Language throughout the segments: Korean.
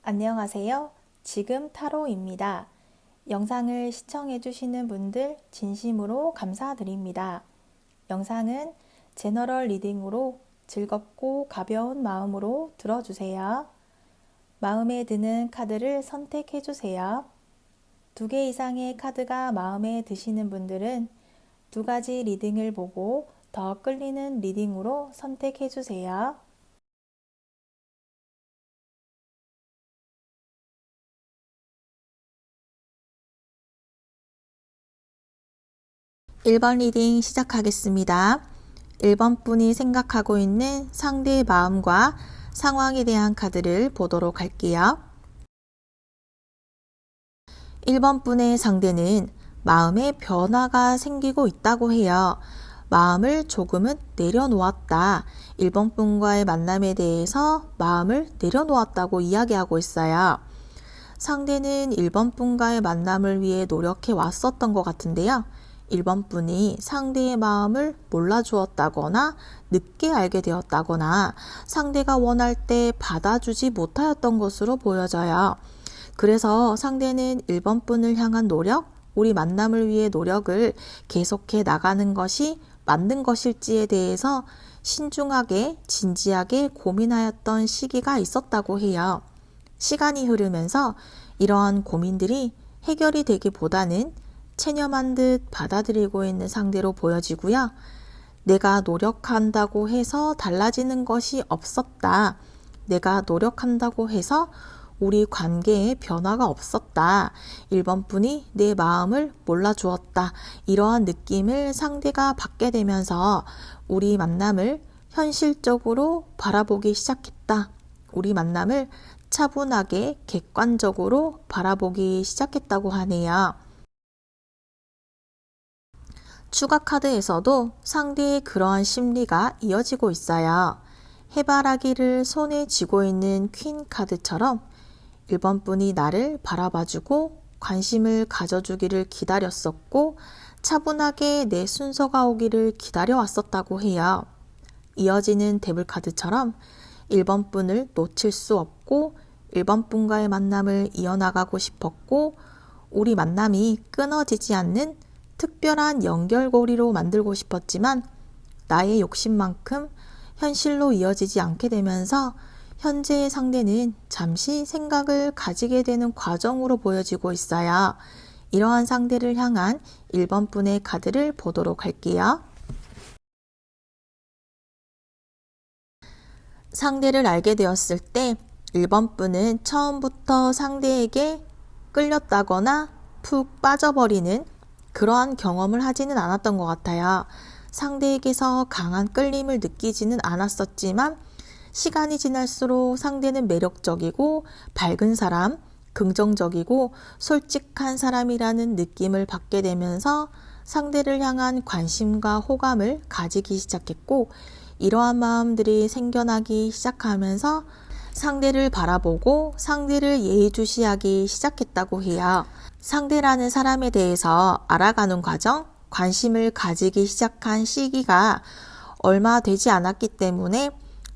안녕하세요. 지금 타로입니다. 영상을 시청해주시는 분들 진심으로 감사드립니다. 영상은 제너럴 리딩으로 즐겁고 가벼운 마음으로 들어주세요. 마음에 드는 카드를 선택해주세요. 2개 이상의 카드가 마음에 드시는 분들은 2가지 리딩을 보고 더 끌리는 리딩으로 선택해주세요. 1번 리딩 시작하겠습니다. 1번 분이 생각하고 있는 상대의 마음과 상황에 대한 카드를 보도록 할게요. 1번 분의 상대는 마음에 변화가 생기고 있다고 해요. 마음을 조금은 내려놓았다. 1번 분과의 만남에 대해서 마음을 내려놓았다고 이야기하고 있어요. 상대는 1번 분과의 만남을 위해 노력해 왔었던 것 같은데요. 1번 분이 상대의 마음을 몰라주었다거나 늦게 알게 되었다거나 상대가 원할 때 받아주지 못하였던 것으로 보여져요. 그래서 상대는 1번 분을 향한 노력, 우리 만남을 위해 노력을 계속해 나가는 것이 맞는 것일지에 대해서 신중하게 진지하게 고민하였던 시기가 있었다고 해요. 시간이 흐르면서 이러한 고민들이 해결이 되기보다는 체념한 듯 받아들이고 있는 상대로 보여지고요. 내가 노력한다고 해서 달라지는 것이 없었다. 내가 노력한다고 해서 우리 관계에 변화가 없었다. 1번 분이 내 마음을 몰라주었다. 이러한 느낌을 상대가 받게 되면서 우리 만남을 현실적으로 바라보기 시작했다. 우리 만남을 차분하게 객관적으로 바라보기 시작했다고 하네요. 추가 카드에서도 상대의 그러한 심리가 이어지고 있어요. 해바라기를 손에 쥐고 있는 퀸 카드처럼 1번 분이 나를 바라봐주고 관심을 가져주기를 기다렸었고 차분하게 내 순서가 오기를 기다려왔었다고 해요. 이어지는 데블 카드처럼 1번 분을 놓칠 수 없고 1번 분과의 만남을 이어나가고 싶었고 우리 만남이 끊어지지 않는 특별한 연결고리로 만들고 싶었지만 나의 욕심만큼 현실로 이어지지 않게 되면서 현재의 상대는 잠시 생각을 가지게 되는 과정으로 보여지고 있어요. 이러한 상대를 향한 1번 분의 카드를 보도록 할게요. 상대를 알게 되었을 때 1번 분은 처음부터 상대에게 끌렸다거나 푹 빠져버리는 그러한 경험을 하지는 않았던 것 같아요. 상대에게서 강한 끌림을 느끼지는 않았었지만 시간이 지날수록 상대는 매력적이고 밝은 사람, 긍정적이고 솔직한 사람이라는 느낌을 받게 되면서 상대를 향한 관심과 호감을 가지기 시작했고 이러한 마음들이 생겨나기 시작하면서 상대를 바라보고 상대를 예의주시하기 시작했다고 해요. 상대라는 사람에 대해서 알아가는 과정, 관심을 가지기 시작한 시기가 얼마 되지 않았기 때문에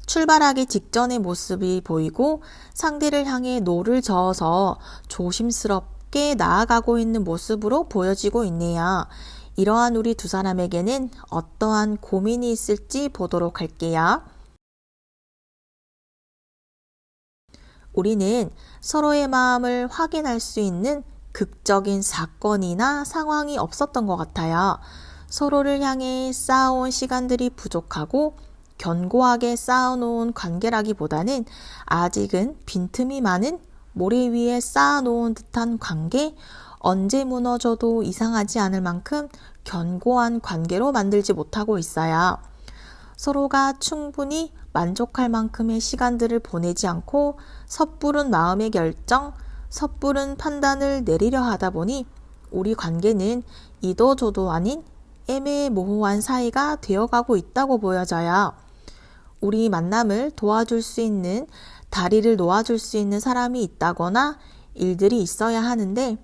출발하기 직전의 모습이 보이고 상대를 향해 노를 저어서 조심스럽게 나아가고 있는 모습으로 보여지고 있네요. 이러한 우리 두 사람에게는 어떠한 고민이 있을지 보도록 할게요. 우리는 서로의 마음을 확인할 수 있는 극적인 사건이나 상황이 없었던 것 같아요. 서로를 향해 쌓아온 시간들이 부족하고 견고하게 쌓아놓은 관계라기보다는 아직은 빈틈이 많은 모래 위에 쌓아놓은 듯한 관계, 언제 무너져도 이상하지 않을 만큼 견고한 관계로 만들지 못하고 있어요. 서로가 충분히 만족할 만큼의 시간들을 보내지 않고 섣부른 마음의 결정, 섣부른 판단을 내리려 하다 보니 우리 관계는 이도저도 아닌 애매모호한 사이가 되어가고 있다고 보여져요. 우리 만남을 도와줄 수 있는, 다리를 놓아줄 수 있는 사람이 있다거나 일들이 있어야 하는데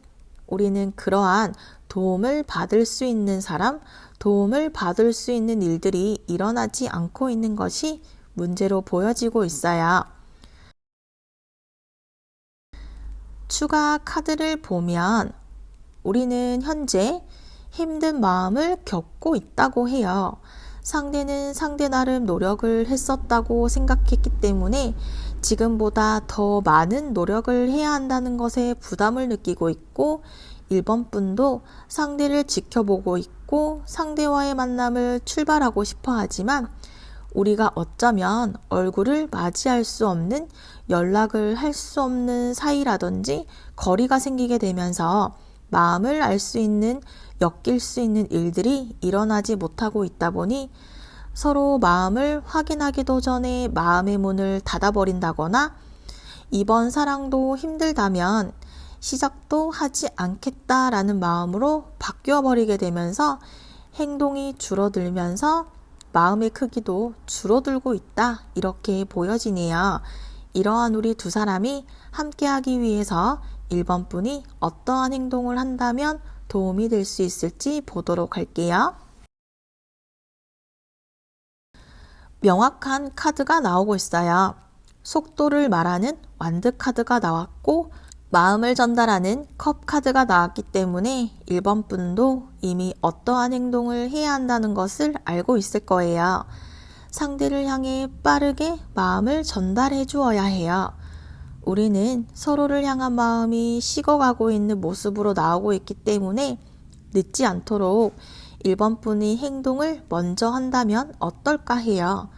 우리는 그러한 도움을 받을 수 있는 사람, 도움을 받을 수 있는 일들이 일어나지 않고 있는 것이 문제로 보여지고 있어요. 추가 카드를 보면 우리는 현재 힘든 마음을 겪고 있다고 해요. 상대는 상대 나름 노력을 했었다고 생각했기 때문에 지금보다 더 많은 노력을 해야 한다는 것에 부담을 느끼고 있고, 1번 분도 상대를 지켜보고 있고 상대와의 만남을 출발하고 싶어 하지만 우리가 어쩌면 얼굴을 맞이할 수 없는, 연락을 할 수 없는 사이라든지 거리가 생기게 되면서 마음을 알 수 있는, 엮일 수 있는 일들이 일어나지 못하고 있다 보니 서로 마음을 확인하기도 전에 마음의 문을 닫아버린다거나, 이번 사랑도 힘들다면 시작도 하지 않겠다라는 마음으로 바뀌어버리게 되면서 행동이 줄어들면서 마음의 크기도 줄어들고 있다, 이렇게 보여지네요. 이러한 우리 두 사람이 함께하기 위해서 1번 분이 어떠한 행동을 한다면 도움이 될 수 있을지 보도록 할게요. 명확한 카드가 나오고 있어요. 속도를 말하는 완드 카드가 나왔고, 마음을 전달하는 컵 카드가 나왔기 때문에 1번 분도 이미 어떠한 행동을 해야 한다는 것을 알고 있을 거예요. 상대를 향해 빠르게 마음을 전달해 주어야 해요. 우리는 서로를 향한 마음이 식어가고 있는 모습으로 나오고 있기 때문에 늦지 않도록 1번 분이 행동을 먼저 한다면 어떨까 해요.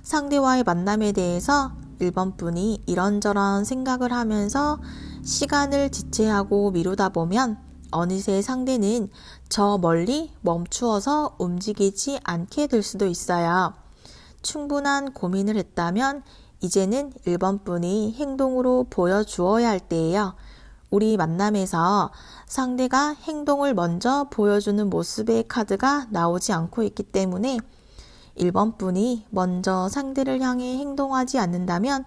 상대와의 만남에 대해서 1번 분이 이런저런 생각을 하면서 시간을 지체하고 미루다 보면 어느새 상대는 저 멀리 멈추어서 움직이지 않게 될 수도 있어요. 충분한 고민을 했다면 이제는 1번 분이 행동으로 보여주어야 할 때예요. 우리 만남에서 상대가 행동을 먼저 보여주는 모습의 카드가 나오지 않고 있기 때문에 1번 분이 먼저 상대를 향해 행동하지 않는다면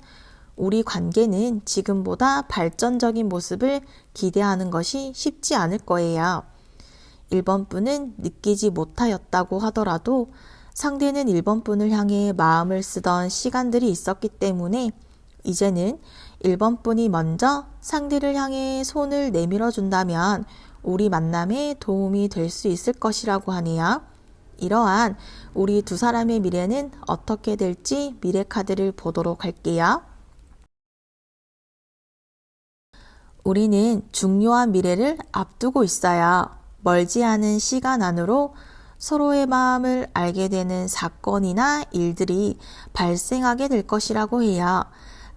우리 관계는 지금보다 발전적인 모습을 기대하는 것이 쉽지 않을 거예요. 1번 분은 느끼지 못하였다고 하더라도 상대는 1번 분을 향해 마음을 쓰던 시간들이 있었기 때문에 이제는 1번 분이 먼저 상대를 향해 손을 내밀어 준다면 우리 만남에 도움이 될 수 있을 것이라고 하네요. 이러한 우리 두 사람의 미래는 어떻게 될지 미래 카드를 보도록 할게요. 우리는 중요한 미래를 앞두고 있어요. 멀지 않은 시간 안으로 서로의 마음을 알게 되는 사건이나 일들이 발생하게 될 것이라고 해요.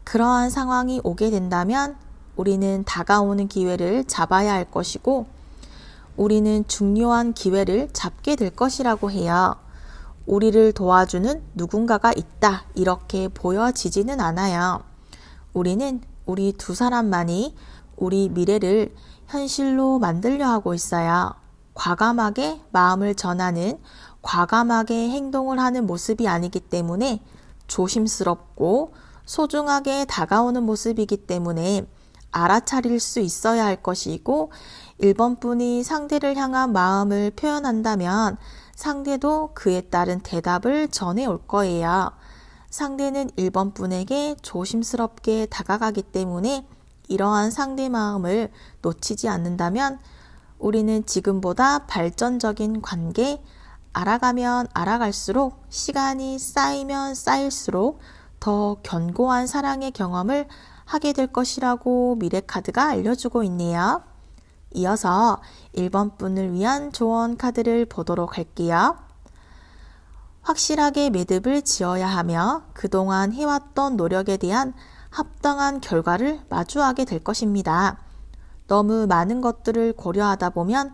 그러한 상황이 오게 된다면 우리는 다가오는 기회를 잡아야 할 것이고, 우리는 중요한 기회를 잡게 될 것이라고 해요. 우리를 도와주는 누군가가 있다, 이렇게 보여지지는 않아요. 우리는 우리 두 사람만이 우리 미래를 현실로 만들려 하고 있어요. 과감하게 마음을 전하는, 과감하게 행동을 하는 모습이 아니기 때문에 조심스럽고 소중하게 다가오는 모습이기 때문에 알아차릴 수 있어야 할 것이고, 1번 분이 상대를 향한 마음을 표현한다면 상대도 그에 따른 대답을 전해 올 거예요. 상대는 1번 분에게 조심스럽게 다가가기 때문에 이러한 상대 마음을 놓치지 않는다면 우리는 지금보다 발전적인 관계, 알아가면 알아갈수록, 시간이 쌓이면 쌓일수록 더 견고한 사랑의 경험을 하게 될 것이라고 미래 카드가 알려주고 있네요. 이어서 1번 분을 위한 조언 카드를 보도록 할게요. 확실하게 매듭을 지어야 하며 그동안 해왔던 노력에 대한 합당한 결과를 마주하게 될 것입니다. 너무 많은 것들을 고려하다 보면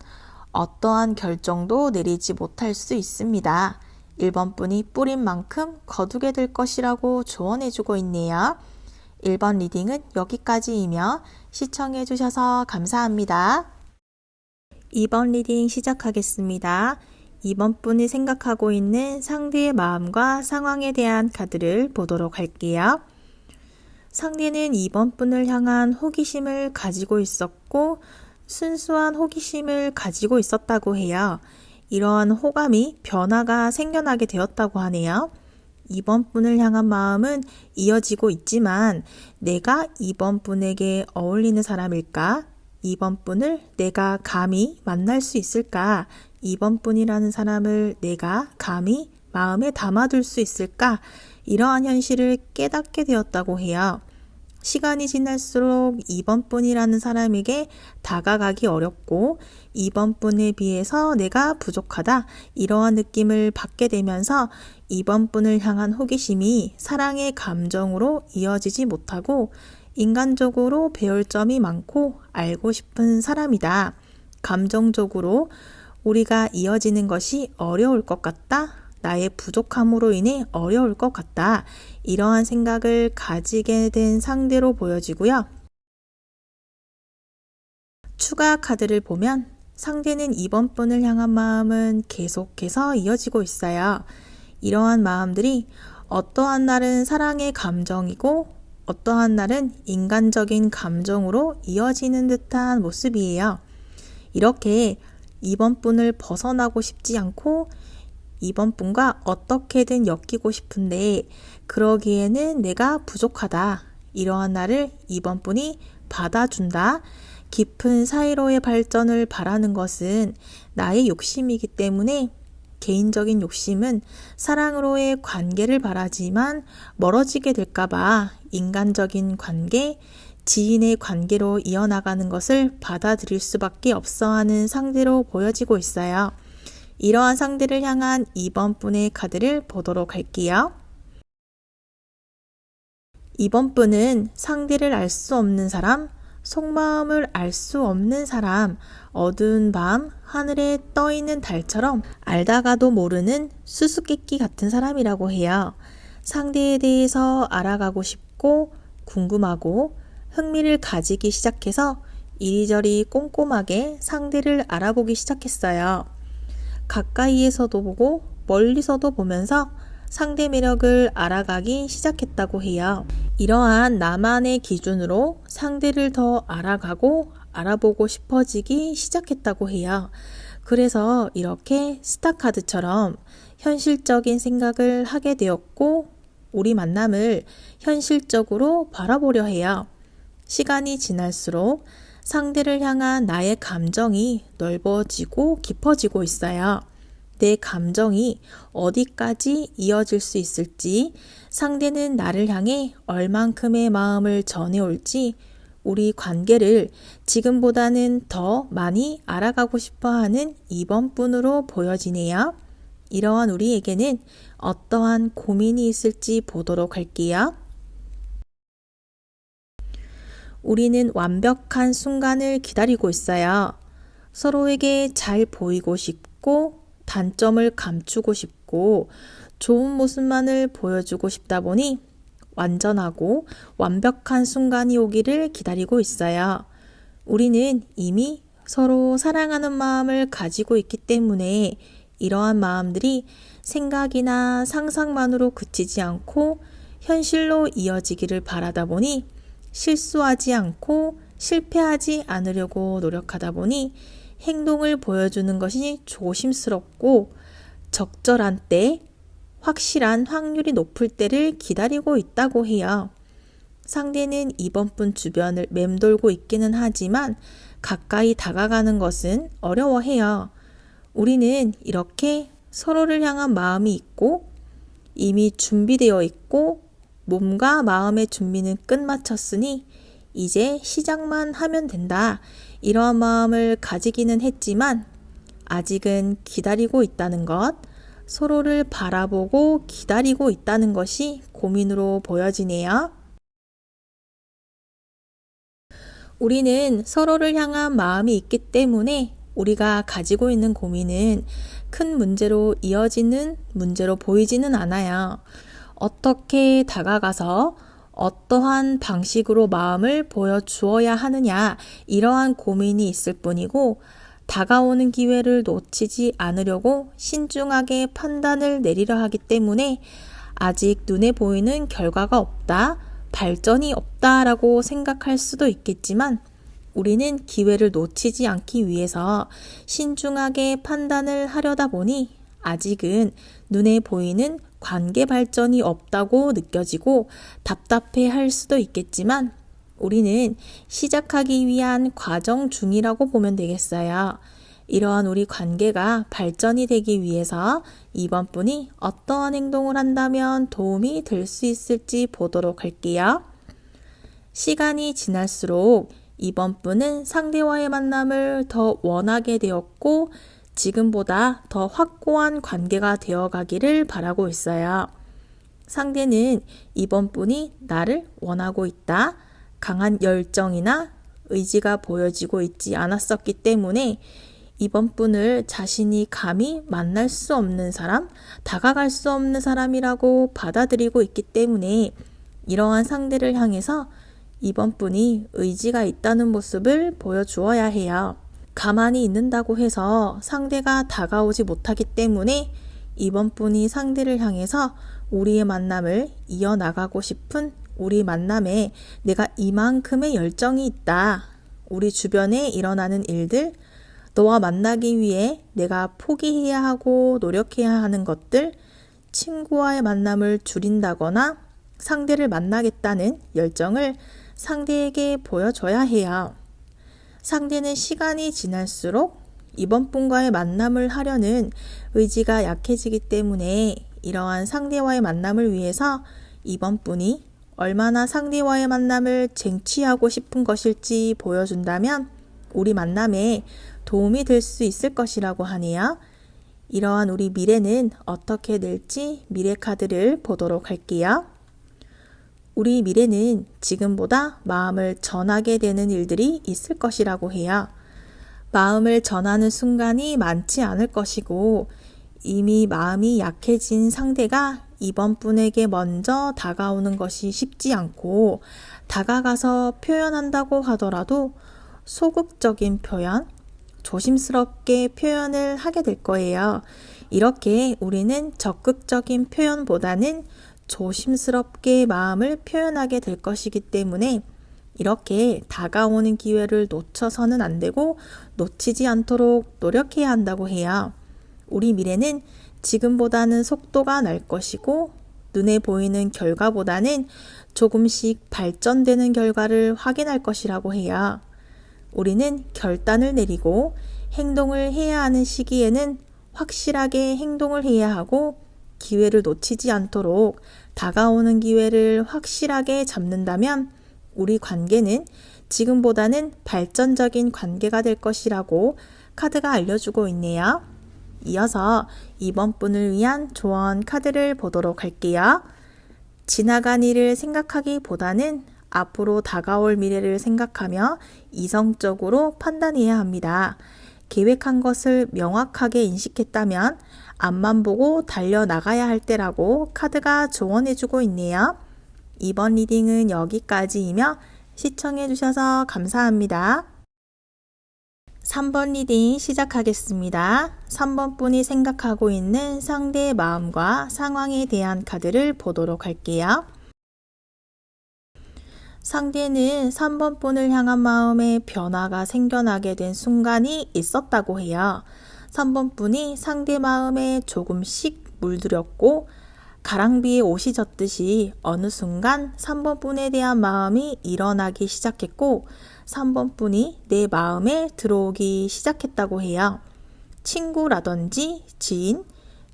어떠한 결정도 내리지 못할 수 있습니다. 1번 분이 뿌린 만큼 거두게 될 것이라고 조언해주고 있네요. 1번 리딩은 여기까지이며 시청해주셔서 감사합니다. 2번 리딩 시작하겠습니다. 2번 분이 생각하고 있는 상대의 마음과 상황에 대한 카드를 보도록 할게요. 상대는 2번 분을 향한 호기심을 가지고 있었고 순수한 호기심을 가지고 있었다고 해요. 이러한 호감이 변화가 생겨나게 되었다고 하네요. 2번 분을 향한 마음은 이어지고 있지만 내가 2번 분에게 어울리는 사람일까? 2번 분을 내가 감히 만날 수 있을까? 2번 분이라는 사람을 내가 감히 마음에 담아둘 수 있을까? 이러한 현실을 깨닫게 되었다고 해요. 시간이 지날수록 2번 분이라는 사람에게 다가가기 어렵고 2번 분에 비해서 내가 부족하다 이러한 느낌을 받게 되면서 2번 분을 향한 호기심이 사랑의 감정으로 이어지지 못하고 인간적으로 배울 점이 많고 알고 싶은 사람이다. 감정적으로 우리가 이어지는 것이 어려울 것 같다. 나의 부족함으로 인해 어려울 것 같다. 이러한 생각을 가지게 된 상대로 보여지고요. 추가 카드를 보면 상대는 2번 분을 향한 마음은 계속해서 이어지고 있어요. 이러한 마음들이 어떠한 날은 사랑의 감정이고 어떠한 날은 인간적인 감정으로 이어지는 듯한 모습이에요. 이렇게 2번 분을 벗어나고 싶지 않고 2번 분과 어떻게든 엮이고 싶은데 그러기에는 내가 부족하다. 이러한 나를 2번 분이 받아준다. 깊은 사이로의 발전을 바라는 것은 나의 욕심이기 때문에 개인적인 욕심은 사랑으로의 관계를 바라지만 멀어지게 될까봐 인간적인 관계, 지인의 관계로 이어나가는 것을 받아들일 수밖에 없어 하는 상대로 보여지고 있어요. 이러한 상대를 향한 2번 분의 카드를 보도록 할게요. 2번 분은 상대를 알 수 없는 사람, 속마음을 알 수 없는 사람, 어두운 밤 하늘에 떠있는 달처럼 알다가도 모르는 수수께끼 같은 사람이라고 해요. 상대에 대해서 알아가고 싶고 궁금하고 흥미를 가지기 시작해서 이리저리 꼼꼼하게 상대를 알아보기 시작했어요. 가까이에서도 보고 멀리서도 보면서 상대 매력을 알아가기 시작했다고 해요. 이러한 나만의 기준으로 상대를 더 알아가고 알아보고 싶어지기 시작했다고 해요. 그래서 이렇게 스타카드처럼 현실적인 생각을 하게 되었고 우리 만남을 현실적으로 바라보려 해요. 시간이 지날수록 상대를 향한 나의 감정이 넓어지고 깊어지고 있어요. 내 감정이 어디까지 이어질 수 있을지, 상대는 나를 향해 얼만큼의 마음을 전해올지, 우리 관계를 지금보다는 더 많이 알아가고 싶어 하는 2번 분으로 보여지네요. 이러한 우리에게는 어떠한 고민이 있을지 보도록 할게요. 우리는 완벽한 순간을 기다리고 있어요. 서로에게 잘 보이고 싶고 단점을 감추고 싶고 좋은 모습만을 보여주고 싶다 보니 완전하고 완벽한 순간이 오기를 기다리고 있어요. 우리는 이미 서로 사랑하는 마음을 가지고 있기 때문에 이러한 마음들이 생각이나 상상만으로 그치지 않고 현실로 이어지기를 바라다 보니 실수하지 않고 실패하지 않으려고 노력하다 보니 행동을 보여주는 것이 조심스럽고 적절한 때, 확실한 확률이 높을 때를 기다리고 있다고 해요. 상대는 2번 분 주변을 맴돌고 있기는 하지만 가까이 다가가는 것은 어려워해요. 우리는 이렇게 서로를 향한 마음이 있고 이미 준비되어 있고 몸과 마음의 준비는 끝마쳤으니 이제 시작만 하면 된다. 이러한 마음을 가지기는 했지만 아직은 기다리고 있다는 것, 서로를 바라보고 기다리고 있다는 것이 고민으로 보여지네요. 우리는 서로를 향한 마음이 있기 때문에 우리가 가지고 있는 고민은 큰 문제로 이어지는 문제로 보이지는 않아요. 어떻게 다가가서 어떠한 방식으로 마음을 보여주어야 하느냐 이러한 고민이 있을 뿐이고 다가오는 기회를 놓치지 않으려고 신중하게 판단을 내리려 하기 때문에 아직 눈에 보이는 결과가 없다, 발전이 없다라고 생각할 수도 있겠지만 우리는 기회를 놓치지 않기 위해서 신중하게 판단을 하려다 보니 아직은 눈에 보이는 관계 발전이 없다고 느껴지고 답답해 할 수도 있겠지만 우리는 시작하기 위한 과정 중이라고 보면 되겠어요. 이러한 우리 관계가 발전이 되기 위해서 이번 분이 어떠한 행동을 한다면 도움이 될 수 있을지 보도록 할게요. 시간이 지날수록 이번 분은 상대와의 만남을 더 원하게 되었고 지금보다 더 확고한 관계가 되어가기를 바라고 있어요. 상대는 이번 분이 나를 원하고 있다. 강한 열정이나 의지가 보여지고 있지 않았었기 때문에 이번 분을 자신이 감히 만날 수 없는 사람, 다가갈 수 없는 사람이라고 받아들이고 있기 때문에 이러한 상대를 향해서 이번 분이 의지가 있다는 모습을 보여주어야 해요. 가만히 있는다고 해서 상대가 다가오지 못하기 때문에 이번 분이 상대를 향해서 우리의 만남을 이어나가고 싶은 우리 만남에 내가 이만큼의 열정이 있다. 우리 주변에 일어나는 일들, 너와 만나기 위해 내가 포기해야 하고 노력해야 하는 것들, 친구와의 만남을 줄인다거나 상대를 만나겠다는 열정을 상대에게 보여줘야 해요. 상대는 시간이 지날수록 이번 분과의 만남을 하려는 의지가 약해지기 때문에 이러한 상대와의 만남을 위해서 이번 분이 얼마나 상대와의 만남을 쟁취하고 싶은 것일지 보여준다면 우리 만남에 도움이 될 수 있을 것이라고 하네요. 이러한 우리 미래는 어떻게 될지 미래 카드를 보도록 할게요. 우리 미래는 지금보다 마음을 전하게 되는 일들이 있을 것이라고 해요. 마음을 전하는 순간이 많지 않을 것이고 이미 마음이 약해진 상대가 이번 분에게 먼저 다가오는 것이 쉽지 않고 다가가서 표현한다고 하더라도 소극적인 표현, 조심스럽게 표현을 하게 될 거예요. 이렇게 우리는 적극적인 표현보다는 조심스럽게 마음을 표현하게 될 것이기 때문에 이렇게 다가오는 기회를 놓쳐서는 안 되고 놓치지 않도록 노력해야 한다고 해요. 우리 미래는 지금보다는 속도가 날 것이고 눈에 보이는 결과보다는 조금씩 발전되는 결과를 확인할 것이라고 해요. 우리는 결단을 내리고 행동을 해야 하는 시기에는 확실하게 행동을 해야 하고 기회를 놓치지 않도록 다가오는 기회를 확실하게 잡는다면 우리 관계는 지금보다는 발전적인 관계가 될 것이라고 카드가 알려주고 있네요. 이어서 이번 분을 위한 조언 카드를 보도록 할게요. 지나간 일을 생각하기보다는 앞으로 다가올 미래를 생각하며 이성적으로 판단해야 합니다. 계획한 것을 명확하게 인식했다면 앞만 보고 달려나가야 할 때라고 카드가 조언해주고 있네요. 이번 리딩은 여기까지이며 시청해주셔서 감사합니다. 3번 리딩 시작하겠습니다. 3번 분이 생각하고 있는 상대의 마음과 상황에 대한 카드를 보도록 할게요. 상대는 3번 분을 향한 마음에 변화가 생겨나게 된 순간이 있었다고 해요. 3번 분이 상대 마음에 조금씩 물들였고 가랑비에 옷이 젖듯이 어느 순간 3번 분에 대한 마음이 일어나기 시작했고 3번 분이 내 마음에 들어오기 시작했다고 해요. 친구라든지 지인,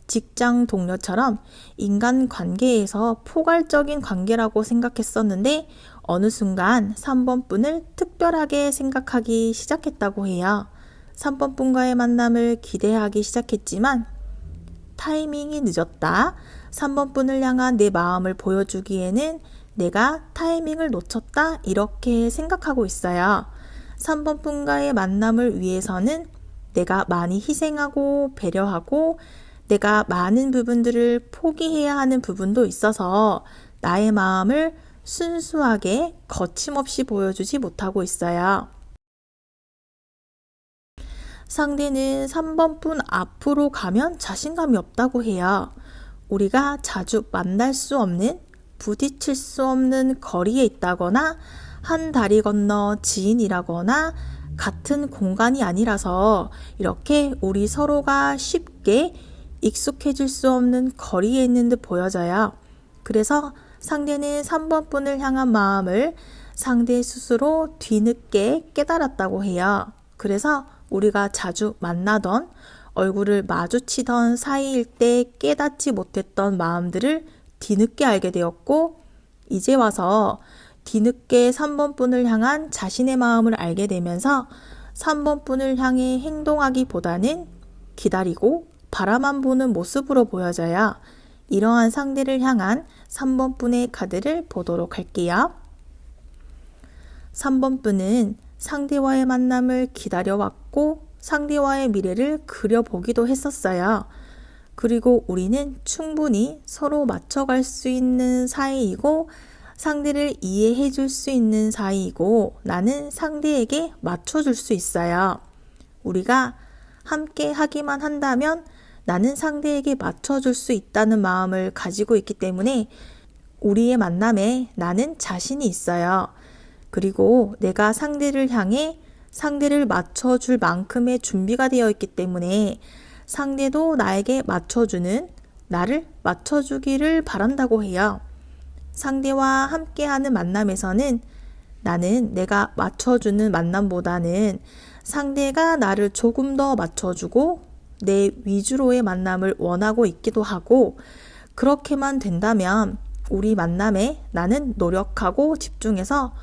직장 동료처럼 인간 관계에서 포괄적인 관계라고 생각했었는데 어느 순간 3번 분을 특별하게 생각하기 시작했다고 해요. 3번 분과의 만남을 기대하기 시작했지만 타이밍이 늦었다. 3번 분을 향한 내 마음을 보여주기에는 내가 타이밍을 놓쳤다. 이렇게 생각하고 있어요. 3번 분과의 만남을 위해서는 내가 많이 희생하고 배려하고 내가 많은 부분들을 포기해야 하는 부분도 있어서 나의 마음을 순수하게 거침없이 보여주지 못하고 있어요. 상대는 3번 분 앞으로 가면 자신감이 없다고 해요. 우리가 자주 만날 수 없는, 부딪힐 수 없는 거리에 있다거나 한 다리 건너 지인이라거나 같은 공간이 아니라서 이렇게 우리 서로가 쉽게 익숙해질 수 없는 거리에 있는 듯 보여져요. 그래서 상대는 3번 분을 향한 마음을 상대 스스로 뒤늦게 깨달았다고 해요. 그래서 우리가 자주 만나던 얼굴을 마주치던 사이일 때 깨닫지 못했던 마음들을 뒤늦게 알게 되었고, 이제 와서 뒤늦게 3번 분을 향한 자신의 마음을 알게 되면서 3번 분을 향해 행동하기보다는 기다리고 바라만 보는 모습으로 보여져요. 이러한 상대를 향한 3번 분의 카드를 보도록 할게요. 3번 분은 상대와의 만남을 기다려왔고 상대와의 미래를 그려보기도 했었어요. 그리고 우리는 충분히 서로 맞춰갈 수 있는 사이이고 상대를 이해해 줄 수 있는 사이이고 나는 상대에게 맞춰줄 수 있어요. 우리가 함께 하기만 한다면 나는 상대에게 맞춰줄 수 있다는 마음을 가지고 있기 때문에 우리의 만남에 나는 자신이 있어요. 그리고 내가 상대를 향해 상대를 맞춰줄 만큼의 준비가 되어 있기 때문에 상대도 나에게 맞춰주는, 나를 맞춰주기를 바란다고 해요. 상대와 함께하는 만남에서는 나는 내가 맞춰주는 만남보다는 상대가 나를 조금 더 맞춰주고 내 위주로의 만남을 원하고 있기도 하고, 그렇게만 된다면 우리 만남에 나는 노력하고 집중해서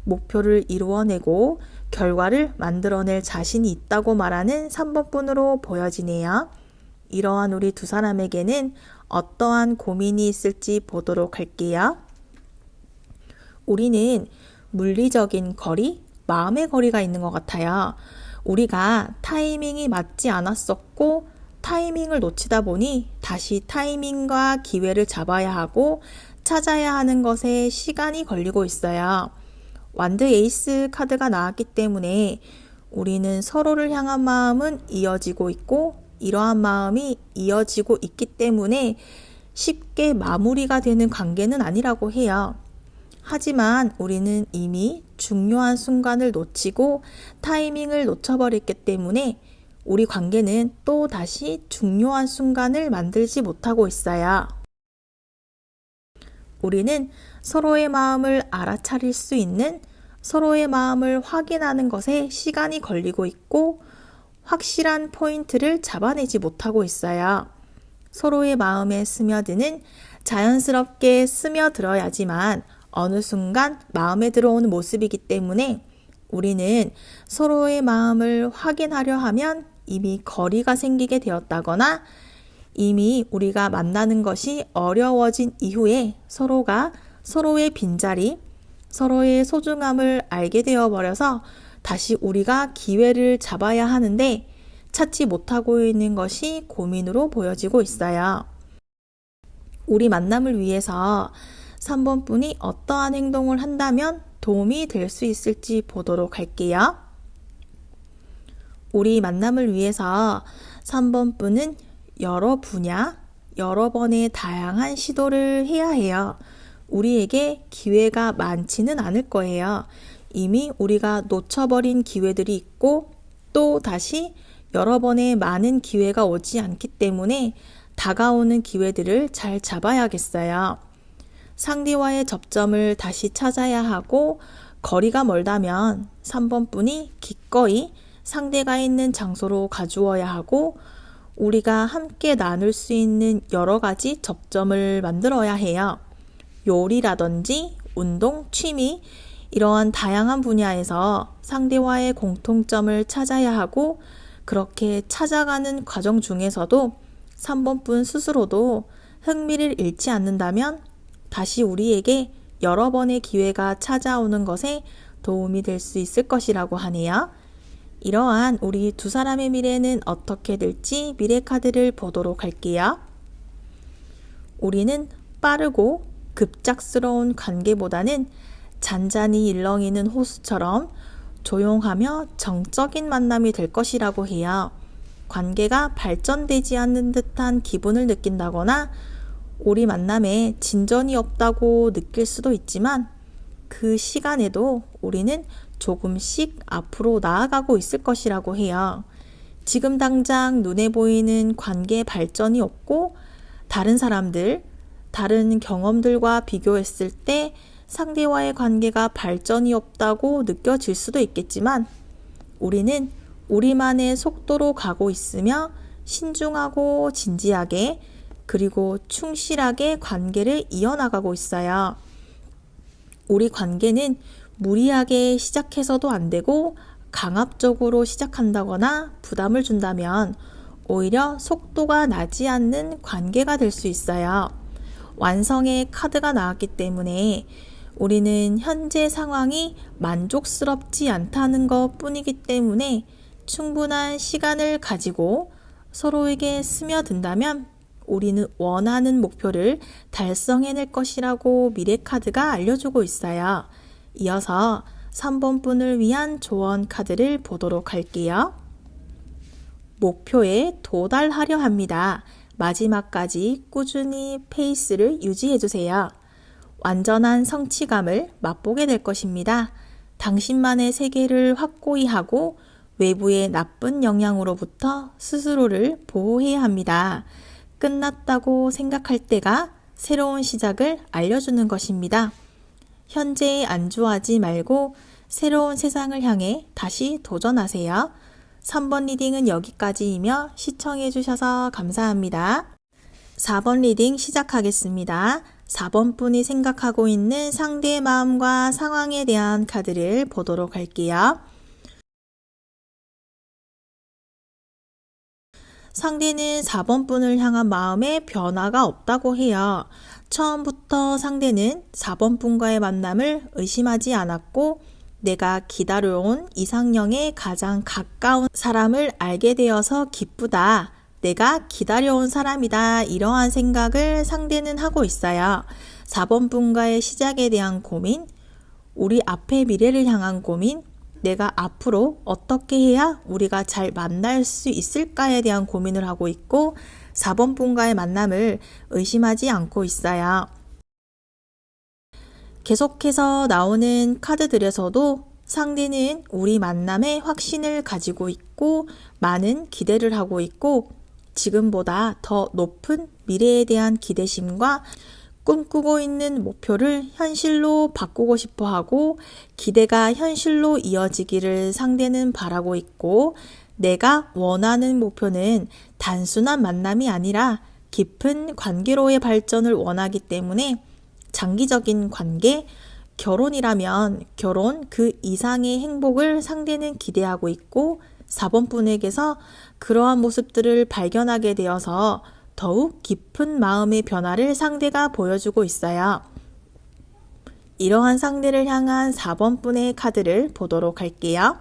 목표를 이루어내고 결과를 만들어낼 자신이 있다고 말하는 3번 분으로 보여지네요. 이러한 우리 두 사람에게는 어떠한 고민이 있을지 보도록 할게요. 우리는 물리적인 거리, 마음의 거리가 있는 것 같아요. 우리가 타이밍이 맞지 않았었고 타이밍을 놓치다 보니 다시 타이밍과 기회를 잡아야 하고 찾아야 하는 것에 시간이 걸리고 있어요. 완드 에이스 카드가 나왔기 때문에 우리는 서로를 향한 마음은 이어지고 있고 이러한 마음이 이어지고 있기 때문에 쉽게 마무리가 되는 관계는 아니라고 해요. 하지만 우리는 이미 중요한 순간을 놓치고 타이밍을 놓쳐버렸기 때문에 우리 관계는 또 다시 중요한 순간을 만들지 못하고 있어요. 우리는 서로의 마음을 알아차릴 수 있는, 서로의 마음을 확인하는 것에 시간이 걸리고 있고 확실한 포인트를 잡아내지 못하고 있어요. 서로의 마음에 스며드는, 자연스럽게 스며들어야지만 어느 순간 마음에 들어오는 모습이기 때문에 우리는 서로의 마음을 확인하려 하면 이미 거리가 생기게 되었다거나 이미 우리가 만나는 것이 어려워진 이후에 서로가 서로의 빈자리, 서로의 소중함을 알게 되어 버려서 다시 우리가 기회를 잡아야 하는데 찾지 못하고 있는 것이 고민으로 보여지고 있어요. 우리 만남을 위해서 3번 분이 어떠한 행동을 한다면 도움이 될 수 있을지 보도록 할게요. 우리 만남을 위해서 3번 분은 여러 분야, 여러 번의 다양한 시도를 해야 해요. 우리에게 기회가 많지는 않을 거예요. 이미 우리가 놓쳐버린 기회들이 있고 또 다시 여러 번의 많은 기회가 오지 않기 때문에 다가오는 기회들을 잘 잡아야겠어요. 상대와의 접점을 다시 찾아야 하고 거리가 멀다면 3번 분이 기꺼이 상대가 있는 장소로 가주어야 하고 우리가 함께 나눌 수 있는 여러 가지 접점을 만들어야 해요. 요리라든지 운동, 취미 이러한 다양한 분야에서 상대와의 공통점을 찾아야 하고 그렇게 찾아가는 과정 중에서도 3번 분 스스로도 흥미를 잃지 않는다면 다시 우리에게 여러 번의 기회가 찾아오는 것에 도움이 될 수 있을 것이라고 하네요. 이러한 우리 두 사람의 미래는 어떻게 될지 미래 카드를 보도록 할게요. 우리는 빠르고 급작스러운 관계보다는 잔잔히 일렁이는 호수처럼 조용하며 정적인 만남이 될 것이라고 해요. 관계가 발전되지 않는 듯한 기분을 느낀다거나 우리 만남에 진전이 없다고 느낄 수도 있지만 그 시간에도 우리는 조금씩 앞으로 나아가고 있을 것이라고 해요. 지금 당장 눈에 보이는 관계 발전이 없고 다른 사람들, 다른 경험들과 비교했을 때 상대와의 관계가 발전이 없다고 느껴질 수도 있겠지만 우리는 우리만의 속도로 가고 있으며 신중하고 진지하게 그리고 충실하게 관계를 이어나가고 있어요. 우리 관계는 무리하게 시작해서도 안 되고 강압적으로 시작한다거나 부담을 준다면 오히려 속도가 나지 않는 관계가 될 수 있어요. 완성의 카드가 나왔기 때문에 우리는 현재 상황이 만족스럽지 않다는 것 뿐이기 때문에 충분한 시간을 가지고 서로에게 스며든다면 우리는 원하는 목표를 달성해낼 것이라고 미래 카드가 알려주고 있어요. 이어서 3번 분을 위한 조언 카드를 보도록 할게요. 목표에 도달하려 합니다. 마지막까지 꾸준히 페이스를 유지해주세요. 완전한 성취감을 맛보게 될 것입니다. 당신만의 세계를 확고히 하고 외부의 나쁜 영향으로부터 스스로를 보호해야 합니다. 끝났다고 생각할 때가 새로운 시작을 알려주는 것입니다. 현재에 안주하지 말고 새로운 세상을 향해 다시 도전하세요. 3번 리딩은 여기까지이며 시청해주셔서 감사합니다. 4번 리딩 시작하겠습니다. 4번 분이 생각하고 있는 상대의 마음과 상황에 대한 카드를 보도록 할게요. 상대는 4번 분을 향한 마음에 변화가 없다고 해요. 처음부터 상대는 4번 분과의 만남을 의심하지 않았고 내가 기다려온 이상형에 가장 가까운 사람을 알게 되어서 기쁘다. 내가 기다려온 사람이다. 이러한 생각을 상대는 하고 있어요. 4번 분과의 시작에 대한 고민, 우리 앞의 미래를 향한 고민, 내가 앞으로 어떻게 해야 우리가 잘 만날 수 있을까에 대한 고민을 하고 있고 4번 분과의 만남을 의심하지 않고 있어요. 계속해서 나오는 카드들에서도 상대는 우리 만남에 확신을 가지고 있고 많은 기대를 하고 있고 지금보다 더 높은 미래에 대한 기대심과 꿈꾸고 있는 목표를 현실로 바꾸고 싶어 하고 기대가 현실로 이어지기를 상대는 바라고 있고 내가 원하는 목표는 단순한 만남이 아니라 깊은 관계로의 발전을 원하기 때문에 장기적인 관계, 결혼이라면 결혼 그 이상의 행복을 상대는 기대하고 있고 4번 분에게서 그러한 모습들을 발견하게 되어서 더욱 깊은 마음의 변화를 상대가 보여주고 있어요. 이러한 상대를 향한 4번 분의 카드를 보도록 할게요.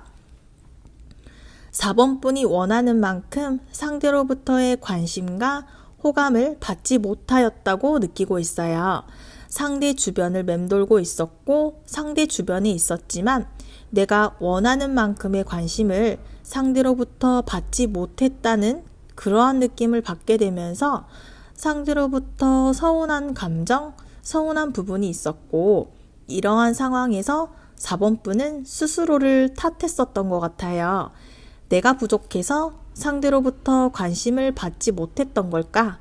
4번 분이 원하는 만큼 상대로부터의 관심과 호감을 받지 못하였다고 느끼고 있어요. 상대 주변을 맴돌고 있었고 상대 주변에 있었지만 내가 원하는 만큼의 관심을 상대로부터 받지 못했다는 그러한 느낌을 받게 되면서 상대로부터 서운한 감정, 서운한 부분이 있었고 이러한 상황에서 4번 분은 스스로를 탓했었던 것 같아요. 내가 부족해서 상대로부터 관심을 받지 못했던 걸까?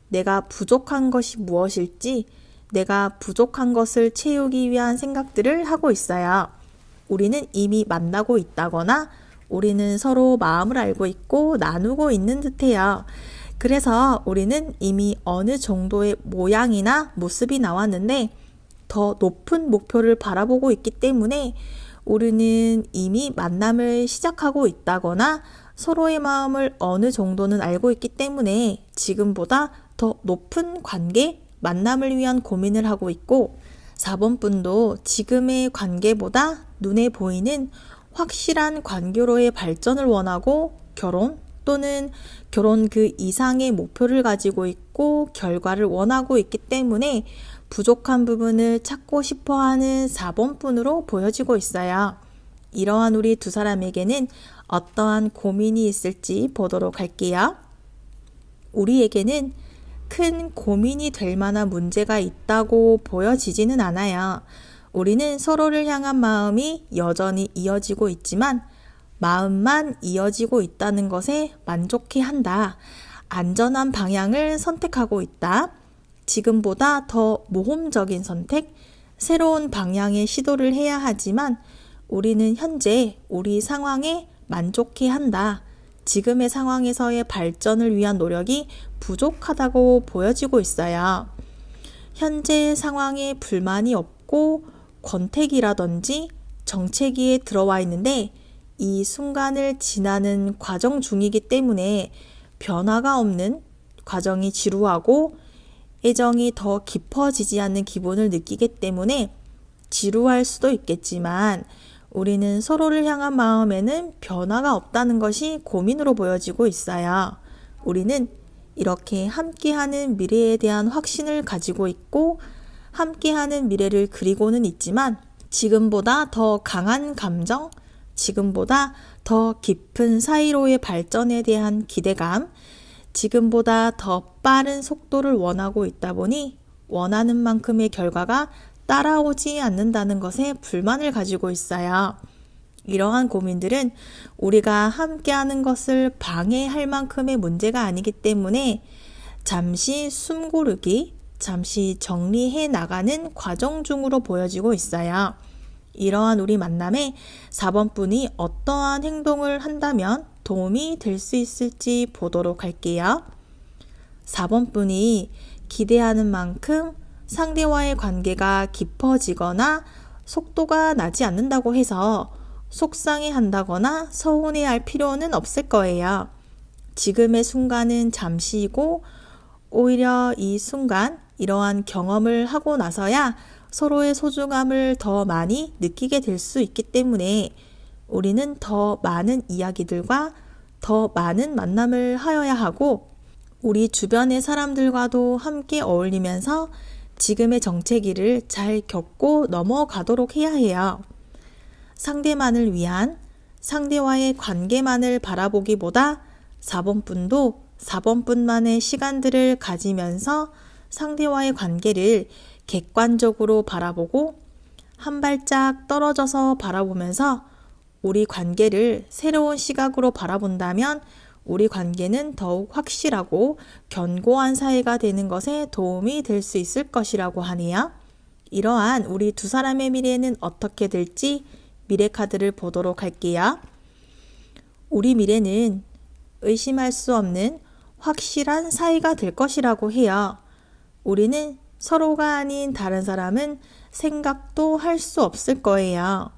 내가 부족한 것이 무엇일지 내가 부족한 것을 채우기 위한 생각들을 하고 있어요. 우리는 이미 만나고 있다거나 우리는 서로 마음을 알고 있고 나누고 있는 듯해요. 그래서 우리는 이미 어느 정도의 모양이나 모습이 나왔는데 더 높은 목표를 바라보고 있기 때문에 우리는 이미 만남을 시작하고 있다거나 서로의 마음을 어느 정도는 알고 있기 때문에 지금보다 더 높은 관계, 만남을 위한 고민을 하고 있고 4번 분도 지금의 관계보다 눈에 보이는 확실한 관계로의 발전을 원하고 결혼 또는 결혼 그 이상의 목표를 가지고 있고 결과를 원하고 있기 때문에 부족한 부분을 찾고 싶어하는 4번 분으로 보여지고 있어요. 이러한 우리 두 사람에게는 어떠한 고민이 있을지 보도록 할게요. 우리에게는 큰 고민이 될 만한 문제가 있다고 보여지지는 않아요. 우리는 서로를 향한 마음이 여전히 이어지고 있지만 마음만 이어지고 있다는 것에 만족해 한다. 안전한 방향을 선택하고 있다. 지금보다 더 모험적인 선택, 새로운 방향의 시도를 해야 하지만 우리는 현재 우리 상황에 만족해 한다. 지금의 상황에서의 발전을 위한 노력이 부족하다고 보여지고 있어요. 현재 상황에 불만이 없고 권태기라든지 정체기에 들어와 있는데 이 순간을 지나는 과정 중이기 때문에 변화가 없는 과정이 지루하고 애정이 더 깊어지지 않는 기분을 느끼기 때문에 지루할 수도 있겠지만 우리는 서로를 향한 마음에는 변화가 없다는 것이 고민으로 보여지고 있어요. 우리는 이렇게 함께하는 미래에 대한 확신을 가지고 있고 함께하는 미래를 그리고는 있지만 지금보다 더 강한 감정, 지금보다 더 깊은 사이로의 발전에 대한 기대감, 지금보다 더 빠른 속도를 원하고 있다 보니 원하는 만큼의 결과가 따라오지 않는다는 것에 불만을 가지고 있어요. 이러한 고민들은 우리가 함께하는 것을 방해할 만큼의 문제가 아니기 때문에 잠시 숨 고르기, 잠시 정리해 나가는 과정 중으로 보여지고 있어요. 이러한 우리 만남에 4번 분이 어떠한 행동을 한다면 도움이 될 수 있을지 보도록 할게요. 4번 분이 기대하는 만큼 상대와의 관계가 깊어지거나 속도가 나지 않는다고 해서 속상해 한다거나 서운해 할 필요는 없을 거예요. 지금의 순간은 잠시이고 오히려 이 순간 이러한 경험을 하고 나서야 서로의 소중함을 더 많이 느끼게 될 수 있기 때문에 우리는 더 많은 이야기들과 더 많은 만남을 하여야 하고 우리 주변의 사람들과도 함께 어울리면서 지금의 정체기를 잘 겪고 넘어가도록 해야 해요. 상대만을 위한 상대와의 관계만을 바라보기보다 4번 분도 4번 분만의 시간들을 가지면서 상대와의 관계를 객관적으로 바라보고 한 발짝 떨어져서 바라보면서 우리 관계를 새로운 시각으로 바라본다면 우리 관계는 더욱 확실하고 견고한 사이가 되는 것에 도움이 될 수 있을 것이라고 하네요. 이러한 우리 두 사람의 미래는 어떻게 될지 미래 카드를 보도록 할게요. 우리 미래는 의심할 수 없는 확실한 사이가 될 것이라고 해요. 우리는 서로가 아닌 다른 사람은 생각도 할 수 없을 거예요.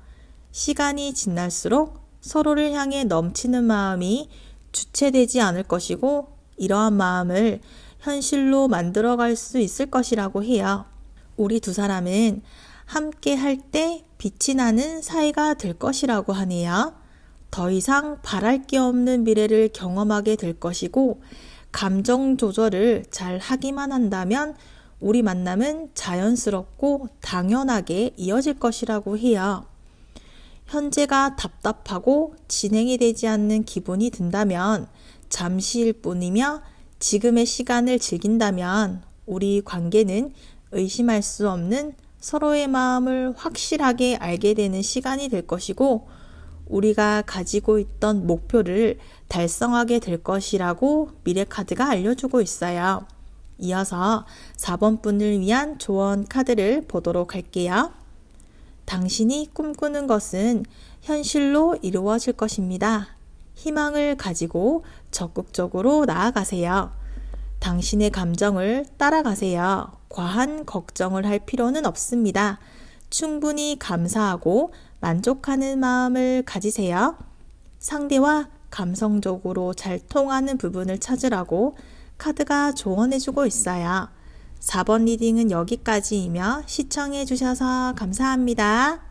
시간이 지날수록 서로를 향해 넘치는 마음이 주체되지 않을 것이고 이러한 마음을 현실로 만들어갈 수 있을 것이라고 해요. 우리 두 사람은 함께 할 때 빛이 나는 사이가 될 것이라고 하네요. 더 이상 바랄 게 없는 미래를 경험하게 될 것이고 감정 조절을 잘 하기만 한다면 우리 만남은 자연스럽고 당연하게 이어질 것이라고 해요. 현재가 답답하고 진행이 되지 않는 기분이 든다면 잠시일 뿐이며 지금의 시간을 즐긴다면 우리 관계는 의심할 수 없는 서로의 마음을 확실하게 알게 되는 시간이 될 것이고 우리가 가지고 있던 목표를 달성하게 될 것이라고 미래 카드가 알려주고 있어요. 이어서 4번 분을 위한 조언 카드를 보도록 할게요. 당신이 꿈꾸는 것은 현실로 이루어질 것입니다. 희망을 가지고 적극적으로 나아가세요. 당신의 감정을 따라가세요. 과한 걱정을 할 필요는 없습니다. 충분히 감사하고 만족하는 마음을 가지세요. 상대와 감성적으로 잘 통하는 부분을 찾으라고 카드가 조언해주고 있어요. 4번 리딩은 여기까지이며 시청해주셔서 감사합니다.